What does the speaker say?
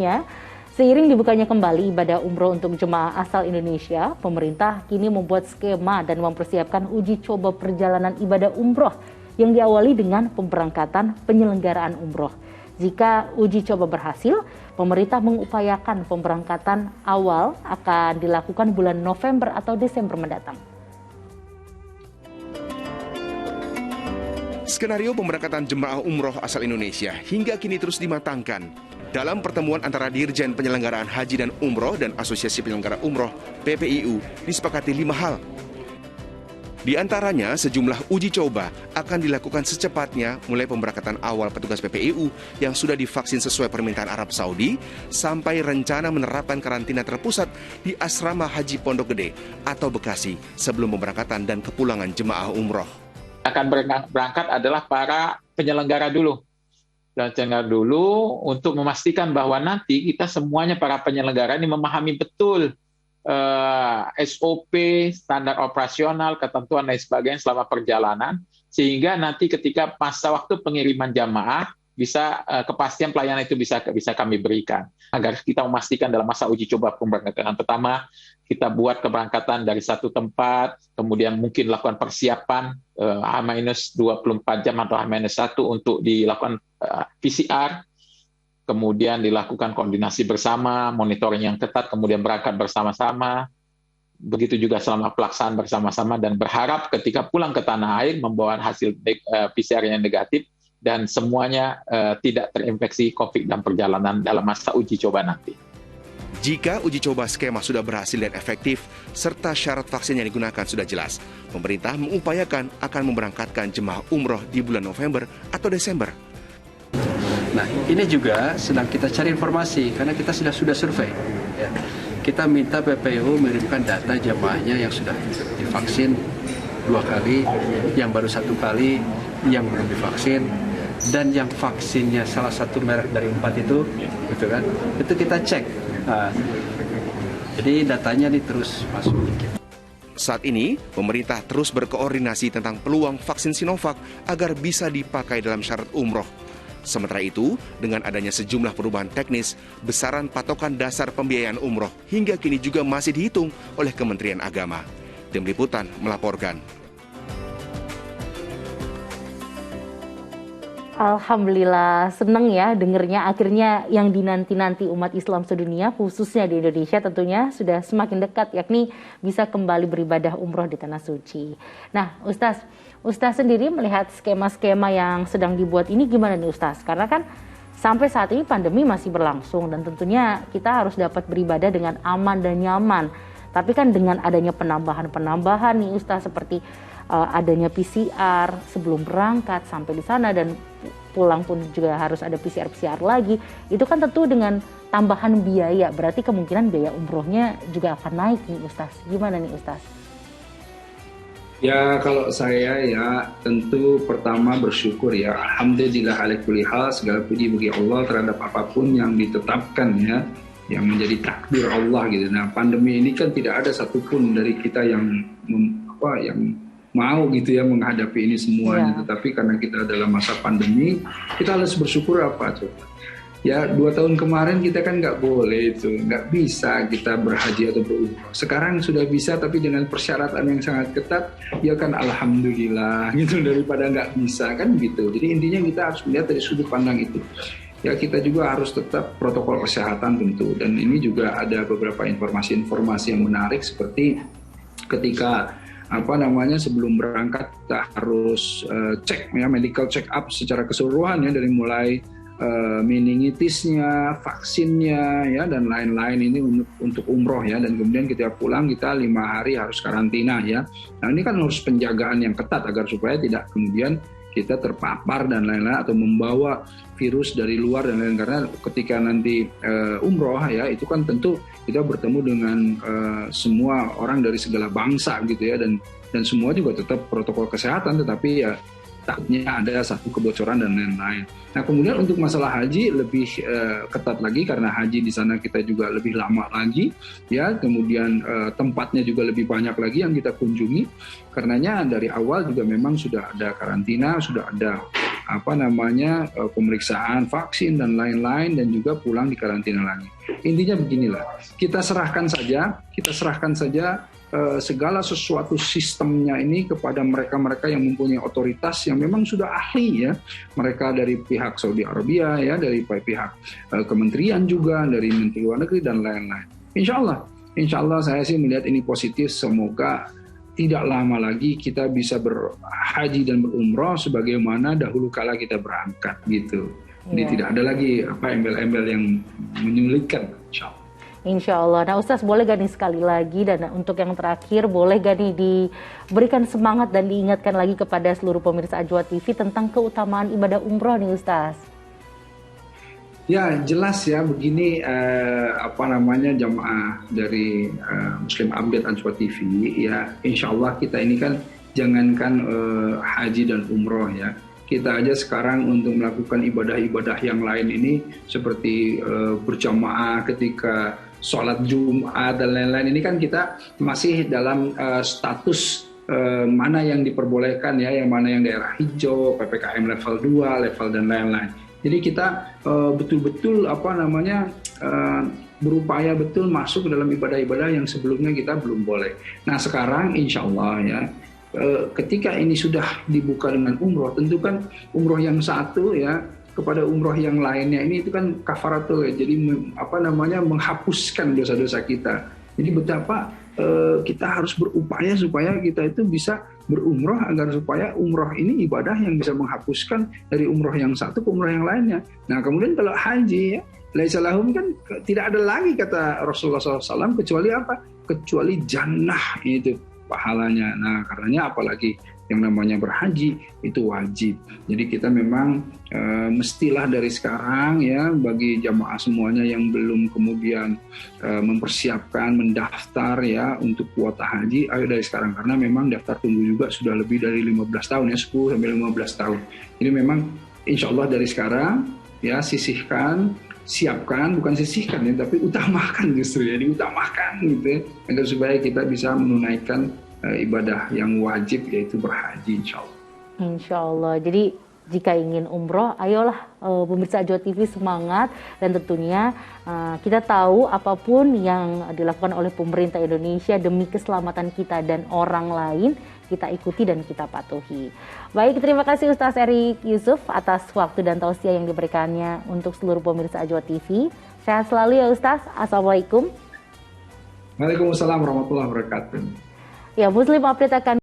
Ya, seiring dibukanya kembali ibadah umroh untuk jemaah asal Indonesia, pemerintah kini membuat skema dan mempersiapkan uji coba perjalanan ibadah umroh yang diawali dengan pemberangkatan penyelenggaraan umroh. Jika uji coba berhasil, pemerintah mengupayakan pemberangkatan awal akan dilakukan bulan November atau Desember mendatang. Skenario pemberangkatan jemaah umroh asal Indonesia hingga kini terus dimatangkan. Dalam pertemuan antara Dirjen Penyelenggaraan Haji dan Umroh dan Asosiasi Penyelenggara Umroh (PPIU) disepakati 5 hal. Di antaranya, sejumlah uji coba akan dilakukan secepatnya mulai pemberangkatan awal petugas PPIU yang sudah divaksin sesuai permintaan Arab Saudi sampai rencana menerapkan karantina terpusat di Asrama Haji Pondok Gede atau Bekasi sebelum pemberangkatan dan kepulangan jemaah umroh. Akan berangkat adalah para penyelenggara dulu. Untuk memastikan bahwa nanti kita semuanya para penyelenggara ini memahami betul SOP, standar operasional, ketentuan dan sebagainya selama perjalanan, sehingga nanti ketika masa waktu pengiriman jamaah bisa kepastian pelayanan itu bisa kami berikan. Agar kita memastikan dalam masa uji coba pemberangkatan pertama, kita buat keberangkatan dari satu tempat, kemudian mungkin lakukan persiapan H-24 jam atau H-1 untuk dilakukan PCR, kemudian dilakukan koordinasi bersama, monitoring yang ketat, kemudian berangkat bersama-sama, begitu juga selama pelaksanaan bersama-sama, dan berharap ketika pulang ke tanah air membawa hasil PCR yang negatif, dan semuanya tidak terinfeksi COVID dan perjalanan dalam masa uji coba nanti. Jika uji coba skema sudah berhasil dan efektif, serta syarat vaksin yang digunakan sudah jelas, pemerintah mengupayakan akan memberangkatkan jemaah umroh di bulan November atau Desember. Nah, ini juga sedang kita cari informasi, karena kita sudah survei. Ya. Kita minta PPIU mengirimkan data jemaahnya yang sudah divaksin 2 kali, yang baru 1 kali, yang belum divaksin, dan yang vaksinnya salah satu merek dari 4 itu, gitu kan? Itu kita cek. Nah, jadi datanya ini terus masuk. Saat ini, pemerintah terus berkoordinasi tentang peluang vaksin Sinovac agar bisa dipakai dalam syarat umroh. Sementara itu, dengan adanya sejumlah perubahan teknis, besaran patokan dasar pembiayaan umroh hingga kini juga masih dihitung oleh Kementerian Agama. Tim Liputan melaporkan. Alhamdulillah, seneng ya dengernya akhirnya yang dinanti-nanti umat Islam sedunia, khususnya di Indonesia tentunya sudah semakin dekat, yakni bisa kembali beribadah umroh di Tanah Suci. Nah, Ustaz sendiri melihat skema-skema yang sedang dibuat ini gimana nih Ustaz? Karena kan sampai saat ini pandemi masih berlangsung dan tentunya kita harus dapat beribadah dengan aman dan nyaman. Tapi kan dengan adanya penambahan nih Ustaz, seperti adanya PCR sebelum berangkat sampai di sana dan pulang pun juga harus ada PCR lagi. Itu kan tentu dengan tambahan biaya, berarti kemungkinan biaya umrohnya juga akan naik nih Ustaz. Gimana nih Ustaz? Ya, kalau saya ya tentu pertama bersyukur ya. Alhamdulillah ala kulli hal, segala puji bagi Allah terhadap apapun yang ditetapkan ya, yang menjadi takdir Allah gitu. Nah, pandemi ini kan tidak ada satupun dari kita yang mau gitu ya menghadapi ini semuanya. Tetapi karena kita dalam masa pandemi, kita harus bersyukur apa tuh? Ya 2 tahun kemarin kita kan nggak boleh itu, nggak bisa kita berhaji atau berumrah. Sekarang sudah bisa tapi dengan persyaratan yang sangat ketat, ya kan alhamdulillah gitu, daripada nggak bisa kan gitu. Jadi intinya kita harus melihat dari sudut pandang itu. Ya kita juga harus tetap protokol kesehatan tentu, dan ini juga ada beberapa informasi-informasi yang menarik seperti ketika sebelum berangkat kita harus cek ya, medical check up secara keseluruhan ya, dari mulai meningitisnya, vaksinnya ya, dan lain-lain ini untuk umroh ya, dan kemudian kita pulang kita 5 hari harus karantina ya. Nah ini kan harus penjagaan yang ketat agar supaya tidak kemudian kita terpapar dan lain-lain atau membawa virus dari luar dan lain-lain, karena ketika nanti umroh ya itu kan tentu kita bertemu dengan semua orang dari segala bangsa gitu ya, dan semua juga tetap protokol kesehatan, tetapi ya takutnya ada satu kebocoran dan lain-lain. Nah kemudian untuk masalah haji lebih ketat lagi, karena haji di sana kita juga lebih lama lagi ya, kemudian tempatnya juga lebih banyak lagi yang kita kunjungi, karenanya dari awal juga memang sudah ada karantina, sudah ada pemeriksaan vaksin dan lain-lain, dan juga pulang di karantina lagi. Intinya beginilah, kita serahkan saja segala sesuatu sistemnya ini kepada mereka-mereka yang mempunyai otoritas yang memang sudah ahli ya. Mereka dari pihak Saudi Arabia ya, dari pihak kementerian juga, dari Menteri Luar Negeri dan lain-lain. Insya Allah saya sih melihat ini positif. Semoga tidak lama lagi kita bisa berhaji dan berumroh sebagaimana dahulu kala kita berangkat gitu. Jadi tidak ada lagi embel-embel yang menyulitkan, insya Allah. Insya Allah. Nah Ustaz, boleh gak nih sekali lagi, dan untuk yang terakhir boleh gak nih diberikan semangat dan diingatkan lagi kepada seluruh pemirsa Ajwa TV tentang keutamaan ibadah umroh nih Ustaz? Ya jelas ya, begini jamaah dari Muslim Update Ajwa TV ya, insya Allah kita ini kan jangankan haji dan umroh ya, kita aja sekarang untuk melakukan ibadah-ibadah yang lain ini seperti berjamaah ketika sholat Jumat dan lain-lain, ini kan kita masih dalam status mana yang diperbolehkan ya, yang mana yang daerah hijau, PPKM level 2, level dan lain-lain. Jadi kita betul-betul berupaya betul masuk ke dalam ibadah-ibadah yang sebelumnya kita belum boleh. Nah sekarang insya Allah ya, ketika ini sudah dibuka dengan umroh, tentu kan umroh yang satu ya kepada umroh yang lainnya ini itu kan kafaratul ya, jadi menghapuskan dosa-dosa kita. Jadi betapa kita harus berupaya supaya kita itu bisa berumroh, agar supaya umroh ini ibadah yang bisa menghapuskan dari umroh yang satu ke umroh yang lainnya. Nah kemudian kalau haji ya, laisa lahum kan tidak ada lagi kata Rasulullah SAW kecuali apa? Kecuali jannah itu pahalanya. Nah karenanya apalagi yang namanya berhaji itu wajib. Jadi kita memang mestilah dari sekarang ya, bagi jamaah semuanya yang belum kemudian mempersiapkan mendaftar ya untuk kuota haji, ayo dari sekarang, karena memang daftar tunggu juga sudah lebih dari 15 tahun ya, 10 sampai 15 tahun. Jadi memang insya Allah dari sekarang ya sisihkan, siapkan, bukan sisihkan ya, tapi utamakan justru ya, diutamakan gitu ya, agar supaya kita bisa menunaikan ibadah yang wajib, yaitu berhaji insya Allah. Insya Allah. Jadi jika ingin umroh, ayolah pemirsa Ajwa TV semangat, dan tentunya kita tahu apapun yang dilakukan oleh pemerintah Indonesia demi keselamatan kita dan orang lain, kita ikuti dan kita patuhi. Baik, terima kasih Ustaz Erik Yusuf atas waktu dan tausiah yang diberikannya untuk seluruh pemirsa Ajwa TV. Sehat selalu ya Ustaz. Assalamualaikum. Waalaikumsalam warahmatullahi wabarakatuh. Ya, Muslim Update akan